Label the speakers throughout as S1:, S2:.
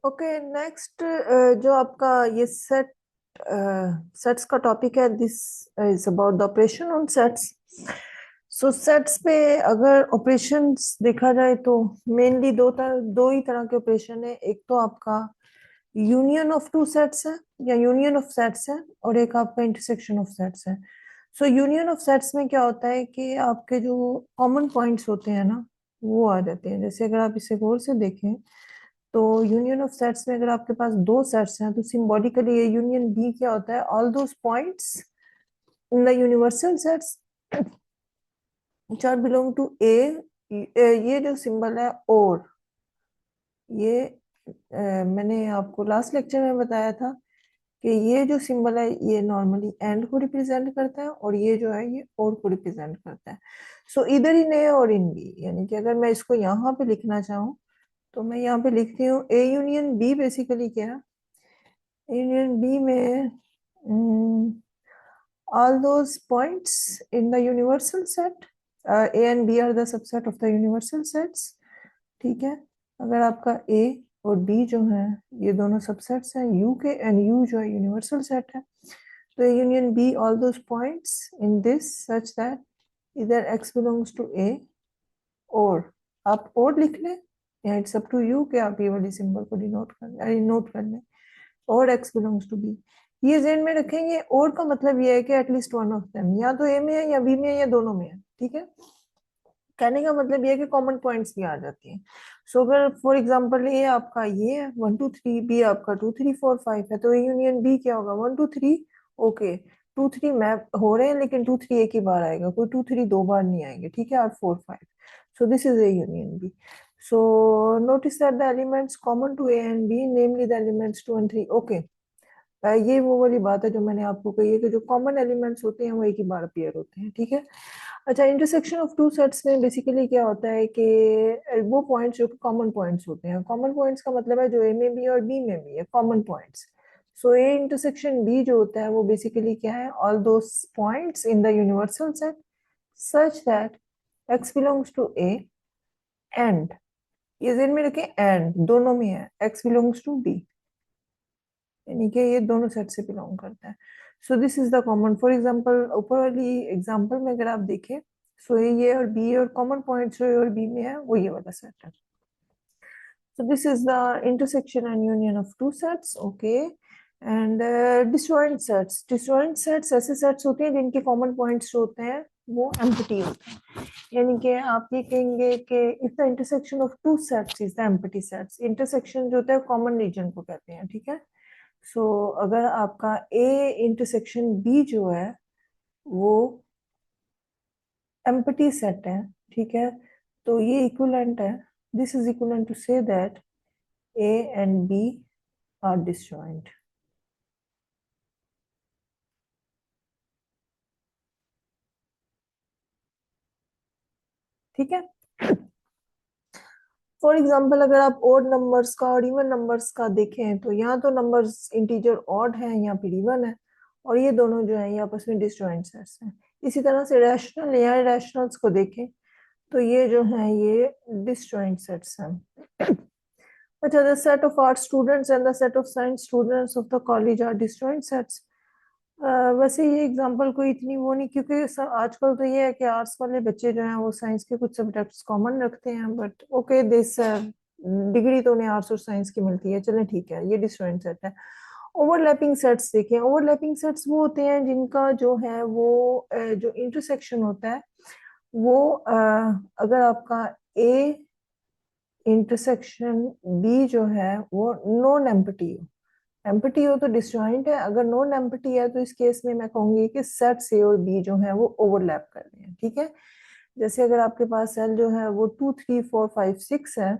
S1: Okay next, जो आपका ये सेट्स का टॉपिक है, this is about the operation on sets. So sets पे अगर ऑपरेशंस देखा जाए तो मेनली दो ही तरह के ऑपरेशन है। एक तो आपका यूनियन ऑफ टू सेट्स है या यूनियन ऑफ सेट्स है, और एक आपका इंटरसेक्शन ऑफ सेट्स है। सो यूनियन ऑफ सेट्स में क्या होता है कि आपके जो कॉमन पॉइंट्स होते हैं ना, वो आ जाते हैं। जैसे अगर आप इसे गौर से देखें तो यूनियन ऑफ सेट्स में अगर आपके पास दो सेट्स हैं तो सिंबॉलिकली ये यूनियन बी क्या होता है, all those points in the universal sets which are belong to A। ये जो सिंबल है और ये मैंने आपको लास्ट लेक्चर में बताया था कि ये जो सिंबल है ये नॉर्मली एंड को रिप्रेजेंट करता है, और ये जो है ये और को रिप्रेजेंट करता है। सो इधर इन ए और इन बी, यानी कि अगर मैं इसको यहाँ पे लिखना चाहूँ तो मैं यहाँ पे लिखती हूँ ए यूनियन बी। बेसिकली क्या है, यूनियन बी में all those points in the universal set, A and B are the subset of the universal sets। ठीक है, अगर आपका A और B जो है ये दोनों सबसेट्स हैं U के, एंड U जो है यूनिवर्सल सेट है, तो union B all those points in this such that either X belongs to A, और आप और लिख लें या इट्स अप टू यू कि आप ये वाली सिंबल को नोट कर लें, और x बिलोंग्स टू b। ये जेन में रखेंगे। और का मतलब ये है कि एटलीस्ट वन ऑफ देम या तो ए में है या बी में है या दोनों में है। ठीक है, कहने का मतलब ये है कि कॉमन पॉइंट्स भी आ जाती हैं। सो अगर फॉर एग्जांपल ए आपका ये है 1 2 3, बी आपका 2 3 4 5 है, तो ए यूनियन बी क्या होगा 1 2 3। ओके, 2 3 मैप हो रहे हैं लेकिन 2 3 एक ही बार आएगा, कोई 2 3 दो बार नहीं आएंगे। ठीक है, और 4 5। So this is A union B. So notice that the elements common to A and B, namely the elements 2 and 3। Okay, ये वो वाली बात है जो मैंने आपको कही है कि जो कॉमन एलिमेंट्स होते हैं वो एक ही बार अपीयर होते हैं। ठीक है, अच्छा, इंटरसेक्शन ऑफ टू सेट्स में बेसिकली क्या होता है कि वो पॉइंट्स जो कॉमन पॉइंट्स होते हैं, कॉमन पॉइंट्स का मतलब है जो ए में भी और बी में भी है common points. So A intersection B जो होता है वो बेसिकली क्या है, all those points in the universal set such that x belongs to A and, ये जेन में रखें एंड दोनों में है, एक्स बिलोंग्स टू बी, यानी कि ये दोनों सेट से बिलोंग करता है। सो this is the common. For example ऊपर वाली एग्जांपल में अगर आप देखें, सो ये और बी और कॉमन पॉइंट जो ए और बी में है वो ये वाला सेट है। सो this is the intersection and union of two sets. Okay, and disjoint sets. Disjoint sets ऐसे सेट्स होते हैं जिनके कॉमन पॉइंट्स जो होते हैं वो एम्प्टी होते हैं। यानी कि आप ये कहेंगे कि if the intersection of two sets is the empty sets. Intersection जो होता है कॉमन रीजन को कहते हैं। ठीक है, सो अगर आपका ए इंटरसेक्शन बी जो है वो एम्प्टी सेट है, ठीक है, तो ये इक्विवेलेंट है, this is equivalent to say that A and B are disjoint. ठीक है, फॉर एग्जाम्पल अगर आप ओड नंबर्स का और इवन नंबर्स का देखें तो यहाँ तो नंबर्स इंटीजर ऑड है, यहाँ फिर इवन है, और ये दोनों जो है ये आपस में डिसजॉइंट सेट्स हैं। इसी तरह से रैशनल या इरेशनल्स को देखें तो ये जो है ये डिसजॉइंट सेट्स हैं। अच्छा, the set of art students and the set of science students of the college are disjoint sets। वैसे ये एग्जांपल कोई इतनी वो नहीं, क्योंकि आजकल तो ये है कि आर्ट्स वाले बच्चे जो हैं वो साइंस के कुछ सब्जेक्ट्स कॉमन रखते हैं, बट ओके दिस डिग्री तो उन्हें आर्ट्स और साइंस की मिलती है, चलें ठीक है, ये डिस्जॉइंट सेट है। ओवरलैपिंग सेट्स देखें। ओवरलैपिंग सेट्स वो होते हैं जिनका जो है वो जो इंटरसेक्शन होता है वो अगर आपका ए इंटरसेक्शन बी जो है वो नॉन एम्प्टी हो। एम्प्टी हो तो डिसजॉइंट है, अगर नॉन एम्प्टी है तो इस केस में मैं कहूंगी कि सेट ए और बी जो है वो ओवरलैप कर रहे हैं। ठीक है, जैसे अगर आपके पास सेल जो है वो 2 3 4 5 6 है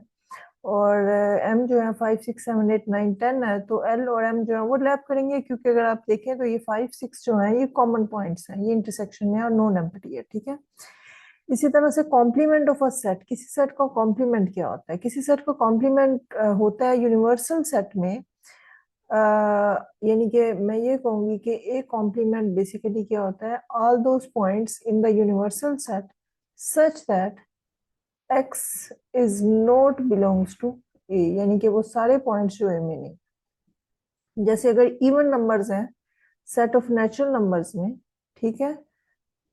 S1: और एम जो है 5 6 7 8 9 10 है, तो एल और एम जो है वो लैप करेंगे, क्योंकि अगर आप देखें तो ये 5 6 जो है ये कॉमन पॉइंट्स हैं, ये इंटरसेक्शन में और नॉन एम्प्टी है। ठीक है, इसी तरह से कॉम्प्लीमेंट ऑफ अ सेट। किसी सेट का कॉम्प्लीमेंट क्या होता है, किसी सेट का कॉम्प्लीमेंट होता है यूनिवर्सल सेट में। यानी कि मैं ये कहूंगी कि ए कॉम्प्लीमेंट बेसिकली क्या होता है, all those points in the universal set such that x is not belongs to A, यानी कि वो सारे पॉइंट्स जो ए में नहीं। जैसे अगर इवन नंबर्स हैं सेट ऑफ नेचुरल नंबर्स में, ठीक है,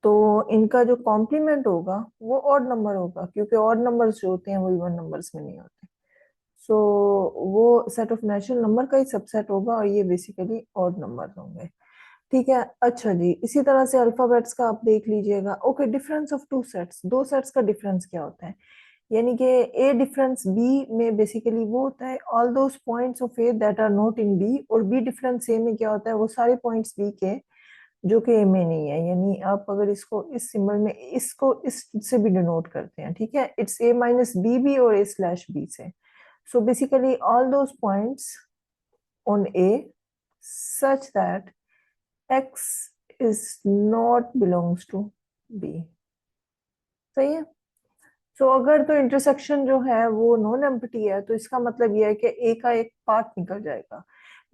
S1: तो इनका जो कॉम्प्लीमेंट होगा वो ऑड नंबर होगा, क्योंकि ऑड नंबर्स जो होते हैं वो इवन नंबर्स में नहीं होते। सो वो सेट ऑफ नेचुरल नंबर का ही सबसेट होगा और ये बेसिकली ऑड नंबर होंगे। ठीक है, अच्छा जी, इसी तरह से अल्फाबेट्स का आप देख लीजिएगा। Okay, difference of two sets, दो सेट्स का डिफरेंस क्या होता है? यानी कि ए डिफरेंस बी में बेसिकली वो होता है all those points of A that are not in B, और बी डिफरेंस ए में क्या होता है? वो सारे पॉइंट्स बी के जो कि ए में नहीं है। यानी आप अगर इसको इस सिंबल में इसको इस से भी डिनोट करते हैं, ठीक है, it's A minus B B और ए स्लैश बी से। So basically all those points on A such that x is not belongs to B. सही है। सो अगर तो इंटरसेक्शन जो है वो नॉन एम्प्टी है, तो इसका मतलब ये है कि ए का एक पार्ट निकल जाएगा।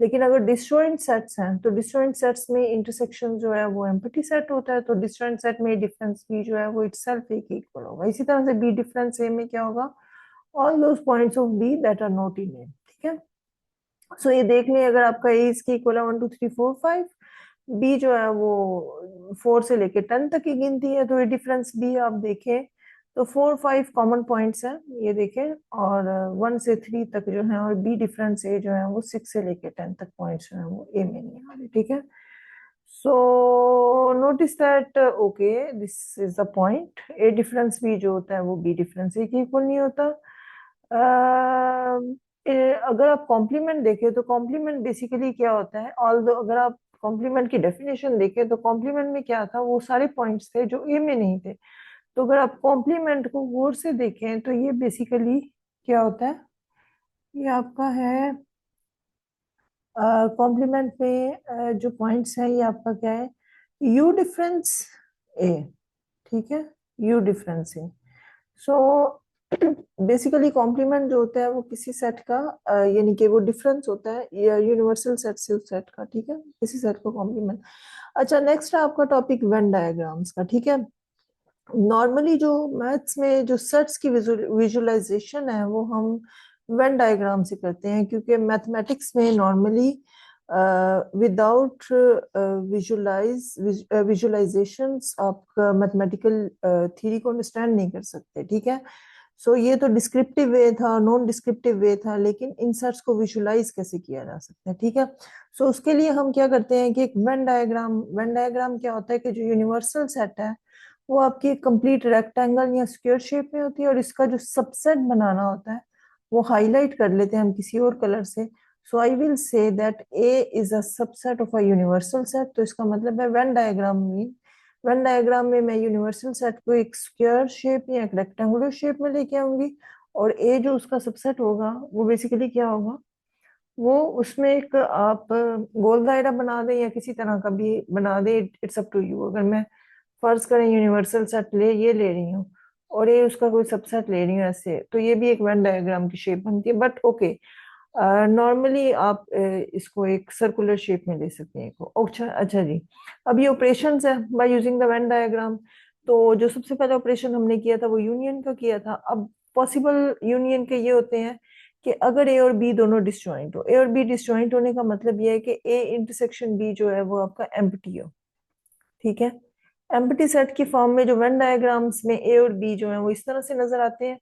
S1: लेकिन अगर डिसजॉइंट सेट्स हैं, तो डिसजॉइंट सेट्स में इंटरसेक्शन जो है वो एम्प्टी सेट होता है, तो डिसजॉइंट सेट में डिफरेंस बी जो है वो इटसेल्फ ए के इक्वल होगा। इसी तरह से बी डिफरेंस ए में क्या होगा? All those points of B that are not in A. ठीक है, सो ये देख लें, अगर आपका ए इसके इक्वल है 1 2 3 4 5, बी जो है वो 4 से लेके 10 तक की गिनती है, तो ये डिफरेंस बी आप देखें तो 4 5 कॉमन पॉइंट्स हैं, ये देखें, और 1 से 3 तक जो है, और बी डिफरेंस ए जो है वो 6 से लेके 10 तक पॉइंट्स जो है वो ए में नहीं आ रहे। ठीक है, so notice that okay this is the point, A difference B जो होता है वो बी डिफरेंस ए के इक्वल नहीं होता। अगर आप कॉम्प्लीमेंट देखें तो कॉम्प्लीमेंट बेसिकली क्या होता है? ऑल अगर आप कॉम्प्लीमेंट की डेफिनेशन देखें तो कॉम्प्लीमेंट में क्या था? वो सारे पॉइंट्स थे जो ए में नहीं थे। तो अगर आप कॉम्प्लीमेंट को गौर से देखें तो ये बेसिकली क्या होता है? ये आपका है कॉम्प्लीमेंट में जो पॉइंट्स है ये आपका क्या है? यू डिफरेंस ए, ठीक है, U difference A. So basically complement जो होता है वो किसी सेट का यानी कि वो डिफरेंस होता है यूनिवर्सल सेट से उस सेट का। ठीक है, किसी सेट को कॉम्प्लीमेंट। अच्छा, नेक्स्ट है आपका टॉपिक वेन डायग्राम्स का। ठीक है, नॉर्मली जो मैथ्स में जो सेट्स की विजुअलाइजेशन है वो हम वेन डायग्राम से करते हैं, क्योंकि मैथमेटिक्स में नॉर्मली विदाउट विजुअलाइजेशंस आप मैथमेटिकल थ्योरी को अंडरस्टैंड नहीं कर सकते। ठीक है, सो ये तो डिस्क्रिप्टिव वे था, नॉन डिस्क्रिप्टिव वे था, लेकिन इन सेट्स को विजुअलाइज कैसे किया जा सकता है? ठीक है, सो उसके लिए हम क्या करते हैं कि एक वेन डायग्राम क्या होता है कि जो यूनिवर्सल सेट है वो आपकी कंप्लीट रेक्टेंगल या स्क्वायर शेप में होती है, और इसका जो सबसेट बनाना होता है वो हाईलाइट कर लेते हैं हम किसी और कलर से। So I will say that A is a subset of a universal set. तो इसका मतलब है वेन डायग्राम में मैं यूनिवर्सल सेट को एक स्क्वायर शेप या एक रेक्टेंगुलर शेप में लेके आऊंगी, और ए जो उसका सबसेट होगा वो बेसिकली क्या होगा? वो उसमें एक आप गोल दायरा बना दें या किसी तरह का भी बना दें, इट्स अप टू यू। अगर मैं फर्ज करें यूनिवर्सल सेट ये ले रही हूँ और ये उसका कोई सबसेट ले रही हूँ ऐसे, तो ये भी एक वेन डायग्राम की शेप बनती है, बट ओके, नॉर्मली आप इसको एक सर्कुलर शेप में ले सकते हैं को। अच्छा अच्छा जी, अब ये ऑपरेशंस है by using the Venn diagram. तो जो सबसे पहला ऑपरेशन हमने किया था वो यूनियन का किया था। अब पॉसिबल यूनियन के ये होते हैं कि अगर ए और बी दोनों डिसजॉइंट हो। ए और बी डिसजॉइंट होने का मतलब ये है कि ए इंटरसेक्शन बी जो है वो आपका एम्प्टी हो। ठीक है, एम्प्टी सेट की फॉर्म में जो वेन डायग्राम्स में ए और बी जो है वो इस तरह से नजर आते हैं,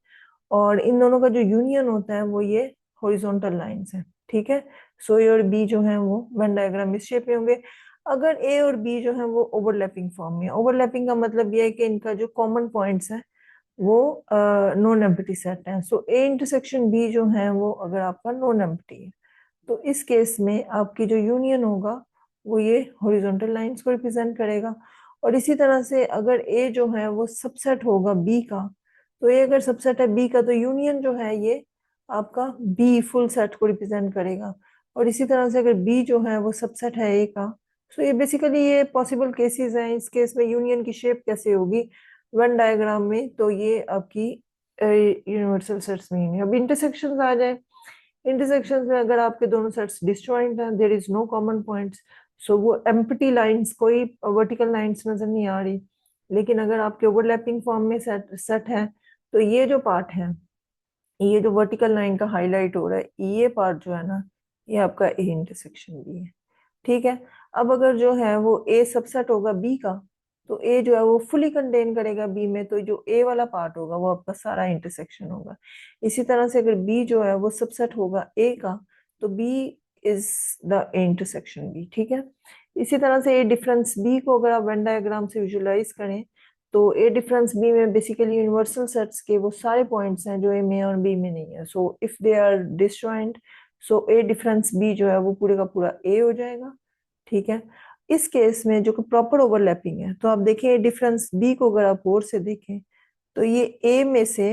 S1: और इन दोनों का जो यूनियन होता है वो ये हॉरिजॉन्टल लाइंस है। ठीक है, सो ए और बी जो है वो वेन डायग्राम इस शेप में होंगे। अगर ए और बी जो है वो ओवरलैपिंग फॉर्म में, ओवरलैपिंग का मतलब ये है कि इनका जो कॉमन पॉइंट्स है वो नॉन एम्प्टी सेट है। सो ए इंटरसेक्शन बी जो है वो अगर आपका नॉन एम्प्टी है, तो इस केस में आपकी जो यूनियन होगा वो ये हॉरिजॉन्टल लाइंस को रिप्रेजेंट करेगा। और इसी तरह से अगर ए जो है वो सबसेट होगा बी का, तो ए अगर सबसेट है बी का, तो यूनियन जो है ये आपका बी फुल सेट को रिप्रेजेंट करेगा। और इसी तरह से अगर बी जो है वो सबसेट है ए का, तो ये बेसिकली ये पॉसिबल केसेस हैं। इस केस में यूनियन की शेप कैसे होगी वन डायग्राम में? तो ये आपकी यूनिवर्सल सेट्स में ही। अब इंटरसेक्शन आ जाए, इंटरसेक्शंस में अगर आपके दोनों सेट्स डिसजॉइंट हैं, there is no common points, so वो एम्प्टी लाइंस, कोई वर्टिकल लाइंस नजर नहीं आ रही। लेकिन अगर आपके ओवरलैपिंग फॉर्म में सेट सेट है, तो ये जो पार्ट है ये जो वर्टिकल लाइन का हाईलाइट हो रहा है ये पार्ट जो है ना, ये आपका ए इंटरसेक्शन बी है। ठीक है। अब अगर जो है वो ए सबसेट होगा बी का, तो ए जो है वो फुली कंटेन करेगा बी में, तो जो ए वाला पार्ट होगा वो आपका सारा इंटरसेक्शन होगा। इसी तरह से अगर बी जो है वो सबसेट होगा ए का, तो B is the intersection B. ठीक है। इसी तरह से ए डिफरेंस बी को अगर आप वेन डायग्राम से विजुलाइज करें, तो ए डिफरेंस बी में बेसिकली यूनिवर्सल सेट्स के वो सारे पॉइंट्स हैं जो ए में और बी में नहीं है। So if they are disjoint, so A difference B जो है वो पूरे का पूरा ए हो जाएगा। ठीक है। इस केस में जो कि प्रॉपर ओवरलैपिंग है, तो आप देखें डिफरेंस बी को अगर आप और से देखें, तो ये ए में से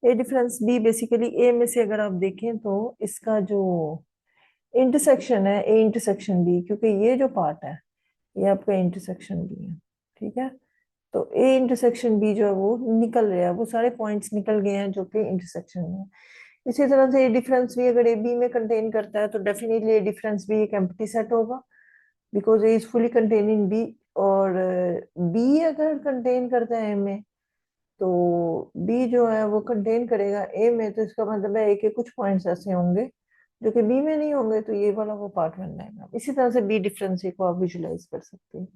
S1: ए डिफरेंस बी बेसिकली ए में से अगर आप देखें तो इसका जो इंटरसेक्शन है ए इंटरसेक्शन बी, क्योंकि ये जो पार्ट है ये आपका इंटरसेक्शन बी है। ठीक है। तो ए इंटरसेक्शन बी जो है वो निकल रहा है, वो सारे पॉइंट्स निकल गए हैं जो कि इंटरसेक्शन में है। इसी तरह से ये डिफरेंस भी अगर ए बी में कंटेन करता है, तो डेफिनेटली ये डिफरेंस भी एक एम्प्टी सेट होगा, because A is fully containing B. और बी अगर कंटेन करता है ए में, तो बी जो है वो कंटेन करेगा ए में, तो इसका मतलब है ए के कुछ पॉइंट्स ऐसे होंगे जो कि बी में नहीं होंगे, तो ये वाला वो पार्ट बन जाएगा। इसी तरह से बी डिफरेंस को आप विजुलाइज कर सकते हैं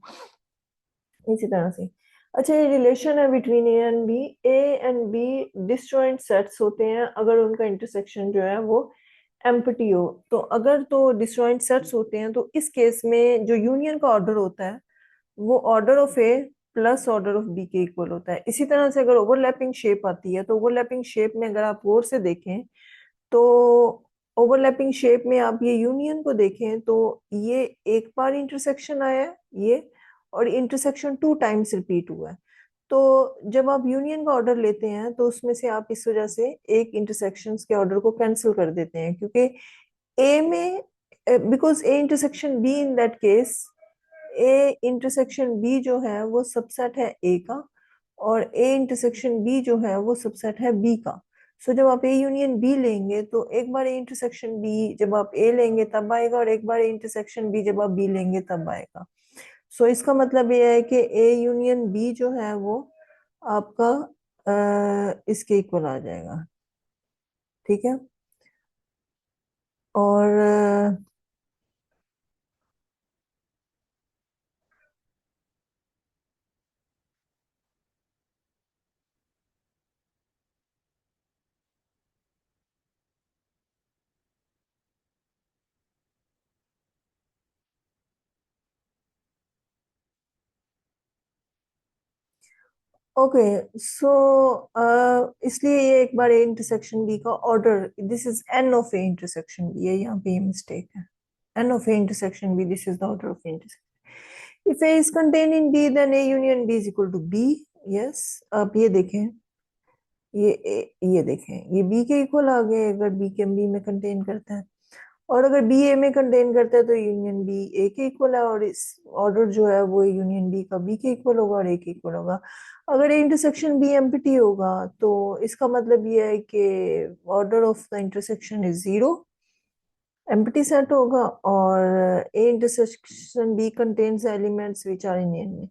S1: इसी तरह से। अच्छा, ये रिलेशन है between A and B. A and B disjoint sets होते हैं अगर उनका इंटरसेक्शन जो है वो एम्प्टी हो। तो अगर तो डिसजॉइंट सेट्स होते हैं, तो इस केस में जो यूनियन का ऑर्डर होता है वो order of A plus order of B के इक्वल होता है। इसी तरह से अगर ओवरलैपिंग शेप आती है, तो ओवरलैपिंग शेप में अगर आप और से देखें, तो ओवरलैपिंग शेप में आप ये यूनियन को देखें, तो ये एक बार इंटरसेक्शन आया है ये, और इंटरसेक्शन 2 टाइम्स रिपीट हुआ है। तो जब आप यूनियन का ऑर्डर लेते हैं, तो उसमें से आप इस वजह से एक इंटरसेक्शन के ऑर्डर को कैंसिल कर देते हैं, क्योंकि ए में, because A intersection B in that case, A intersection B जो है वो सबसेट है ए का, और ए इंटरसेक्शन बी जो है वो सबसेट है बी का। सो जब आप ए यूनियन बी लेंगे, तो एक बार ए इंटरसेक्शन बी जब आप ए लेंगे तब आएगा, और एक बार ए इंटरसेक्शन बी जब आप बी लेंगे तब आएगा। सो इसका मतलब ये है कि ए यूनियन बी जो है वो आपका इसके इक्वल आ जाएगा। ठीक है। और ओके, सो इसलिए ये एक बार ए इंटरसेक्शन बी का order, this is n of A intersection B, ये यहाँ पे ये मिस्टेक है। N of A intersection B, this is the order of A intersection. If A is contain in B, then A union B is equal to B. Yes, आप ये देखें, ये देखें, ये बी के इक्वल आ गए अगर बी के बी में कंटेन करता है। और अगर बी ए में कंटेन करता है, तो यूनियन बी ए के इक्वल है, और इस ऑर्डर जो है वो यूनियन बी का बी के इक्वल होगा और ए के इक्वल होगा। अगर इंटरसेक्शन बी एम्प्टी होगा, तो इसका मतलब ये है कि order of the intersection is 0, empty set होगा, और A intersection B contains elements which are in n में।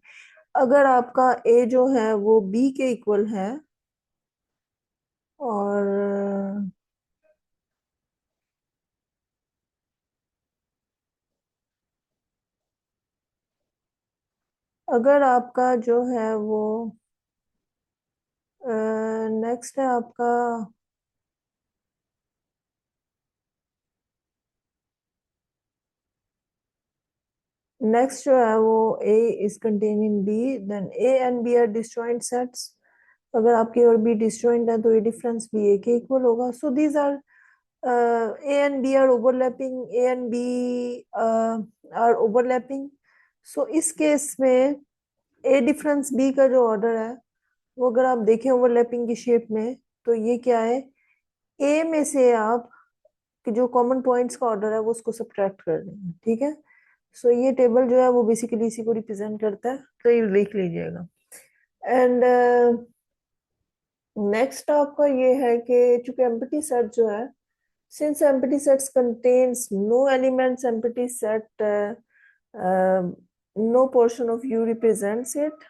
S1: अगर आपका ए जो है वो बी के इक्वल है, और अगर आपका जो है वो नेक्स्ट है आपका, नेक्स्ट जो है वो A is containing B, then A and B are disjoint sets. अगर आपके और बी डिसजॉइंट है, तो ये डिफरेंस बी ए के इक्वल होगा। So these are A and B are overlapping, A and B are overlapping. So इस केस में ए डिफरेंस बी का जो ऑर्डर है, वो अगर आप देखें ओवरलैपिंग की शेप में, तो ये क्या है, ए में से आप कि जो कॉमन पॉइंट्स का ऑर्डर है वो उसको सब्ट्रैक्ट कर देंगे। ठीक है। सो ये टेबल जो है वो बेसिकली इसी को रिप्रेजेंट करता है, तो ये लिख लीजिएगा। एंड नेक्स्ट आपका ये है कि चूंकि एम्प्टी सेट जो है, since empty sets contains no elements, empty set no portion of U represents it,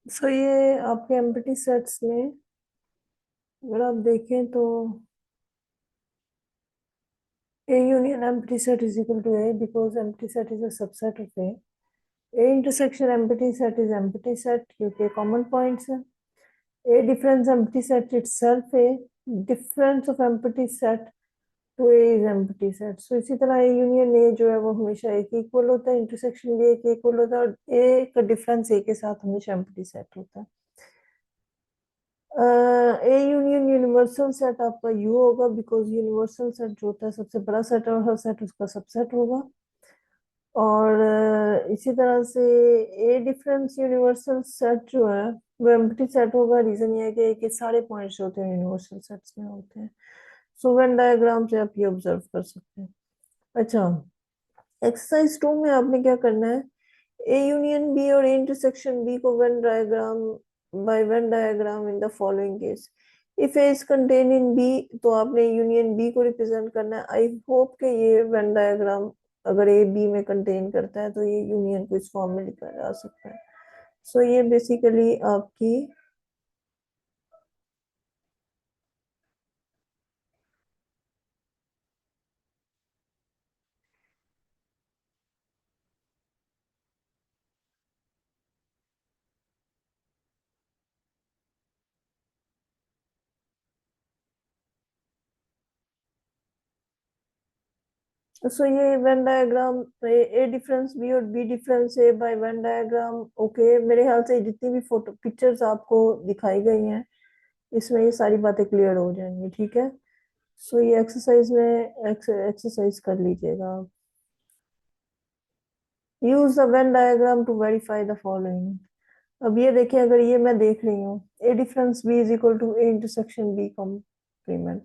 S1: so ये आपके एम्प्टी सेट्स में अगर आप देखें तो A union empty set is equal to A because empty set is a subset of A. A intersection empty set is empty set क्योंकि common points है. A difference empty set itself A. Difference of empty set to A is empty set. So इसी तरह A union A जो है वो हमेशा A के equal होता है, इंटरसेक्शन भी A के इक्वल होता है और A का डिफरेंस A के साथ हमेशा empty set होता है. ए यूनियन यूनिवर्सल सेट आपका यू होगा बिकॉज यूनिवर्सल सेट जो होता है सबसे बड़ा सेट और हर सेट उसका सबसेट होगा. और इसी तरह से ए डिफरेंस यूनिवर्सल सेट जो है वो एम्प्टी सेट होगा. रीजन ये है कि के सारे पॉइंट्स जो होते हैं यूनिवर्सल सेट्स में होते हैं. सो वेन डायग्राम से आप ये ऑब्जर्व कर सकते हैं. अच्छा, एक्सरसाइज 2 में आपने क्या करना है, ए यूनियन बी और ए इंटरसेक्शन बी को Venn diagram by Venn diagram in the following case. If A is contain in B तो आपने यूनियन बी को रिप्रेजेंट करना है. आई होप कि ये वेन डायग्राम अगर ए बी में कंटेन करता है तो ये यूनियन को इस फॉर्म में लिखा जा सकता है. सो ये बेसिकली आपकी सो ये Venn diagram A difference B और B difference A by Venn diagram. Okay, मेरे ख्याल से जितनी भी फोटो पिक्चर्स आपको दिखाई गई हैं इसमें ये सारी बातें क्लियर हो जाएंगी. ठीक है, सो ये एक्सरसाइज में एक्सरसाइज कर लीजिएगा आप. Use the Venn diagram to verify the following. अब ये देखिए, अगर ये मैं देख रही हूँ A difference B is equal to A intersection B complement.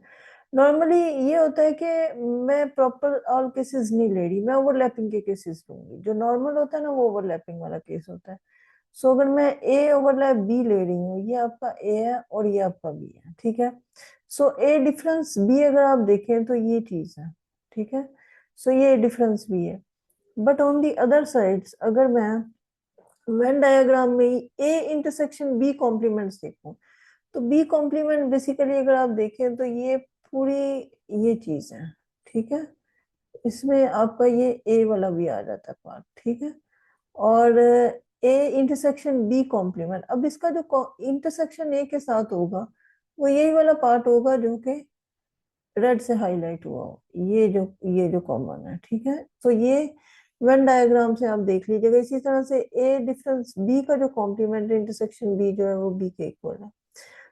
S1: Normally ये होता है कि मैं प्रॉपर ऑल केसेस नहीं ले रही, मैं ओवरलैपिंग के केसेस लूंगी. जो नॉर्मल होता है ना वो ओवरलैपिंग वाला केस होता है. सो अगर मैं ए ओवरलैप बी ले रही हूँ, ये आपका ए है और ये आपका बी है. ठीक है, सो ए डिफरेंस बी अगर आप देखें तो ये चीज है. ठीक है, सो ये डिफरेंस बी है. But on the other sides अगर मैं वेन डायग्राम में ए इंटरसेक्शन बी कॉम्प्लीमेंट्स देखूं तो बी कॉम्प्लीमेंट बेसिकली अगर आप देखें तो ये पूरी ये चीज है. ठीक है, इसमें आपका ये ए वाला भी आ जाता है पार्ट. ठीक है, और ए इंटरसेक्शन बी कॉम्प्लीमेंट. अब इसका जो इंटरसेक्शन ए के साथ होगा वो यही वाला पार्ट होगा जो कि रेड से हाईलाइट हुआ हो, ये जो कॉमन है. ठीक है, तो ये वेन डायग्राम से आप देख लीजिएगा. इसी तरह से ए डिफरेंस बी का जो कॉम्प्लीमेंट इंटरसेक्शन बी जो है वो बी के इक्वल है.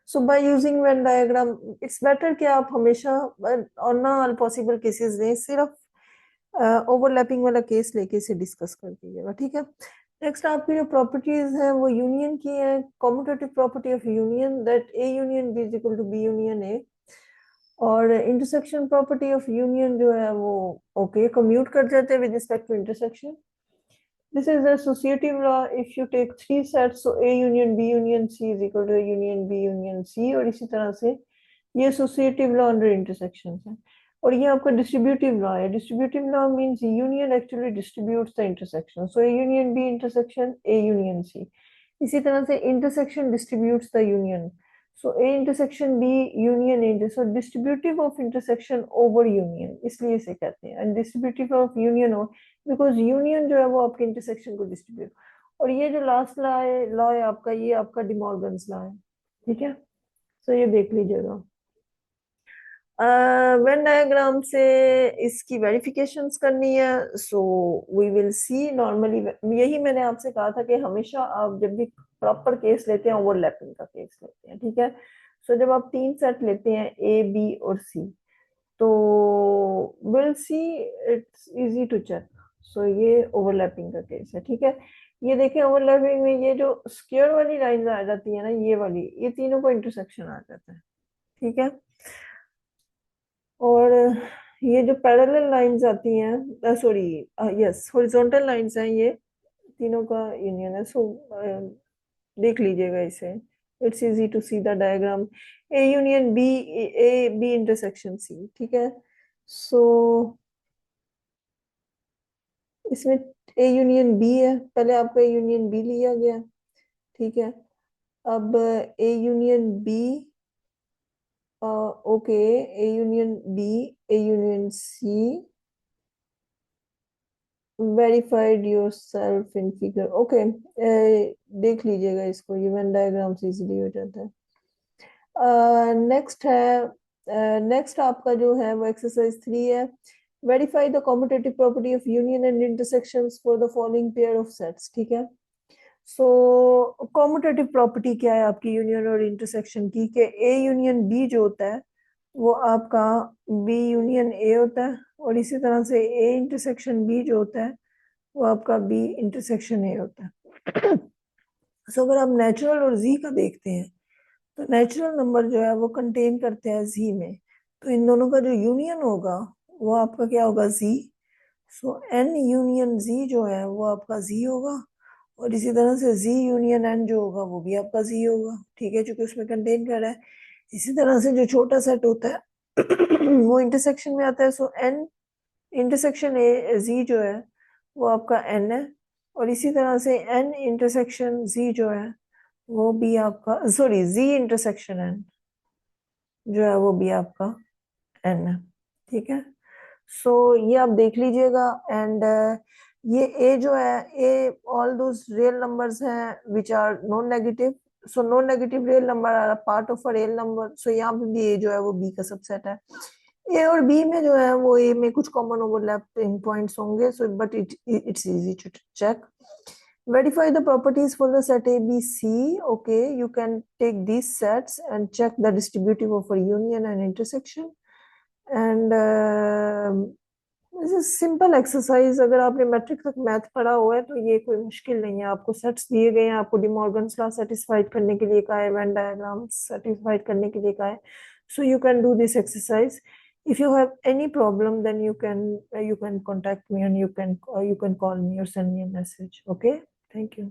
S1: So by using Venn diagram it's better कि आप हमेशा और ना ऑल पॉसिबल केसेस लें, सिर्फ ओवरलैपिंग वाला केस लेके इसे डिस्कस कर दीजिएगा. ठीक है, नेक्स्ट आपकी जो प्रॉपर्टीज हैं वो यूनियन की है. Commutative property of union that A union B is equal to B union A. और इंटरसेक्शन प्रॉपर्टी ऑफ यूनियन जो है वो ओके कम्यूट कर जाते हैं with respect to intersection. This is the associative law. If you take three sets, so A union B union C is equal to A union B union C. और इसी तरह से ये associative law under intersections है. और ये आपका distributive law है. Distributive law means union actually distributes the intersection. So A union B intersection A union C. इसी तरह से intersection distributes the union. So A intersection B union A. So distributive of intersection over union. इसलिए इसे कहते हैं. And distributive of union हो because union जो है वो आपके इंटरसेक्शन को डिस्ट्रीब्यूट. और ये जो लास्ट लॉ है आपका, ये आपका डिमॉर्गन्स लॉ है. ठीक है, तो ये देख लीजिएगा. वेन डायग्राम से इसकी वेरिफिकेशंस करनी है. So we will see. Normally यही मैंने आपसे कहा था कि हमेशा आप जब भी प्रॉपर केस लेते हैं ओवरलैपिंग का केस लेते हैं. ठीक है, सो जब आप तीन सेट लेते हैं ए बी और सी तो will see it's easy to check. So ये ओवरलैपिंग का केस है. ठीक है, ये देखें ओवरलैपिंग में ये जो स्क्वायर वाली लाइंस आ जाती है ना, ये वाली, ये तीनों को इंटरसेक्शन आ जाता है. ठीक है, और ये जो पैरेलल लाइंस आती हैं, सॉरी यस हॉरिजॉन्टल लाइंस हैं, ये तीनों का यूनियन है. सो देख लीजिएगा इसे. It's easy to see the diagram. A union B, A B intersection C. ठीक है, सो इसमें ए यूनियन बी है. पहले आपका यूनियन बी लिया गया. ठीक है, अब A union B, okay, A union B, A union C, verified yourself in figure, okay. देख लीजिएगा इसको, ये वेन डायग्राम से इजीली हो जाता है। नेक्स्ट है, नेक्स्ट आपका जो है वो एक्सरसाइज 3 है। Verify the competitive property of union and intersections for the following pair of sets, ठीक है। सो कॉम्पिटेटिव प्रॉपर्टी क्या है आपकी यूनियन और इंटरसेक्शन की, कि ए यूनियन बी जो होता है वो आपका बी यूनियन ए होता है, और इसी तरह से ए इंटरसेक्शन बी जो होता है वो आपका बी इंटरसेक्शन ए होता है। सो अगर आप नेचुरल और जी का देखते हैं, तो नेचुरल नंबर जो है वो कंटेन करते हैं जी में, तो इन दोनों का जो यूनियन होगा वो आपका क्या होगा, जी। सो एन यूनियन जी जो है वो आपका जी होगा, और इसी तरह से जी यूनियन एन जो होगा वो भी आपका जी होगा, ठीक है, क्योंकि उसमें कंटेन कर रहा है। इसी तरह से जो छोटा सेट होता है वो इंटरसेक्शन में आता है, सो एन इंटरसेक्शन ए जी जो है वो आपका एन है, और इसी तरह से एन इंटरसेक्शन जी जो है वो भी आपका, सॉरी, जी इंटरसेक्शन एन जो है वो भी आपका एन है, ठीक है। सो ये आप देख लीजिएगा। एंड ये ए जो है, A all those real numbers हैं which are non negative, so non negative real number are part of a real number, so यहाँ पे भी ए जो है वो बी का सबसेट है। ए और बी में जो है वो ए में कुछ कॉमन ओवरलैपिंग पॉइंट्स होंगे, so but it's easy to check. Verify the properties for the set A, B, C. Okay, you can take these sets and check the distributive of a union and intersection. And simple exercise, अगर आपने matric तक math पढ़ा हुआ है तो ये कोई मुश्किल नहीं है। आपको सेट्स दिए गए हैं, आपको डिमॉर्गन्स लॉ सेटिस्फाइड करने के लिए कहा है, वेन डायग्राम सेटिस्फाइड करने के लिए कहा है, so you can do this exercise. If you have any problem, then you can contact me, and you can call me or send me a message. Okay, thank you.